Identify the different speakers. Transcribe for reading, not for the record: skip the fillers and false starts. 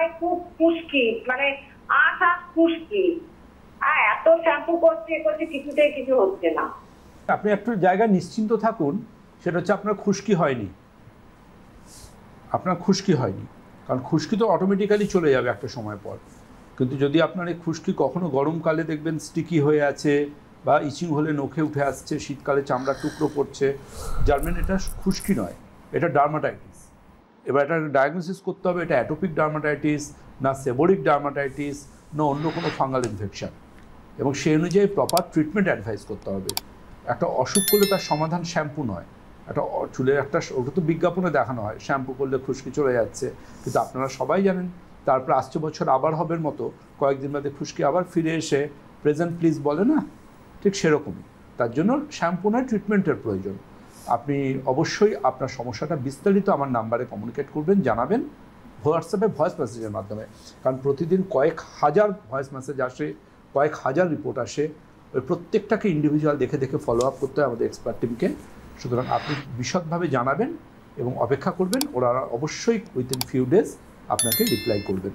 Speaker 1: গায়ে খুব খুশকি, মানে আশ খুশকি, এত শ্যাম্পু করছে কিছুতেই কিছু হচ্ছে না।
Speaker 2: আপনি একটা জায়গায় নিশ্চিন্ত থাকুন, সেটা হচ্ছে আপনার খুশকি হয়নি, আপনার খুশকি হয়নি। কারণ খুশকি তো অটোমেটিক্যালি চলে যাবে একটা সময় পর। কিন্তু যদি আপনার এই খুশকি কখনো গরমকালে দেখবেন স্টিকি হয়ে আছে বা ইচিং হলে নখে উঠে আসছে, শীতকালে চামড়ার টুকরো পড়ছে, যার মানে এটা খুশকি নয়, এটা ডার্মাটাইটিস। এবার এটা ডায়াগনোসিস করতে হবে এটা অ্যাটোপিক ডার্মাটাইটিস না সেবোরিক ডার্মাটাইটিস না অন্য কোনো ফাঙ্গাল ইনফেকশন, এবং সেই অনুযায়ী প্রপার ট্রিটমেন্ট অ্যাডভাইস করতে হবে। একটা অসুখ করলে তার সমাধান শ্যাম্পু নয়। একটা চুলের একটা, ওটা তো বিজ্ঞাপনে দেখানো হয় শ্যাম্পু করলে খুশকি চলে যাচ্ছে, কিন্তু আপনারা সবাই জানেন তারপর আসছে বছর আবার হবের মতো কয়েকদিন বাদে খুশকি আবার ফিরে এসে প্রেজেন্ট প্লিজ বলে না, ঠিক সেরকমই। তার জন্য শ্যাম্পু নয়, ট্রিটমেন্টের প্রয়োজন। আপনি অবশ্যই আপনার সমস্যাটা বিস্তারিত আমার নাম্বারে কমিউনিকেট করবেন, জানাবেন হোয়াটসঅ্যাপে ভয়েস মেসেজের মাধ্যমে। কারণ প্রতিদিন কয়েক হাজার ভয়েস মেসেজ আসে, কয়েক হাজার রিপোর্ট আসে, ওই প্রত্যেকটাকে ইন্ডিভিজুয়াল দেখে দেখে ফলো আপ করতে হয় আমাদের এক্সপার্ট টিমকে। সুতরাং আপনি বিশদভাবে জানাবেন এবং অপেক্ষা করবেন, ওরা অবশ্যই উইথিন ফিউ ডেজ আপনাকে রিপ্লাই করবেন।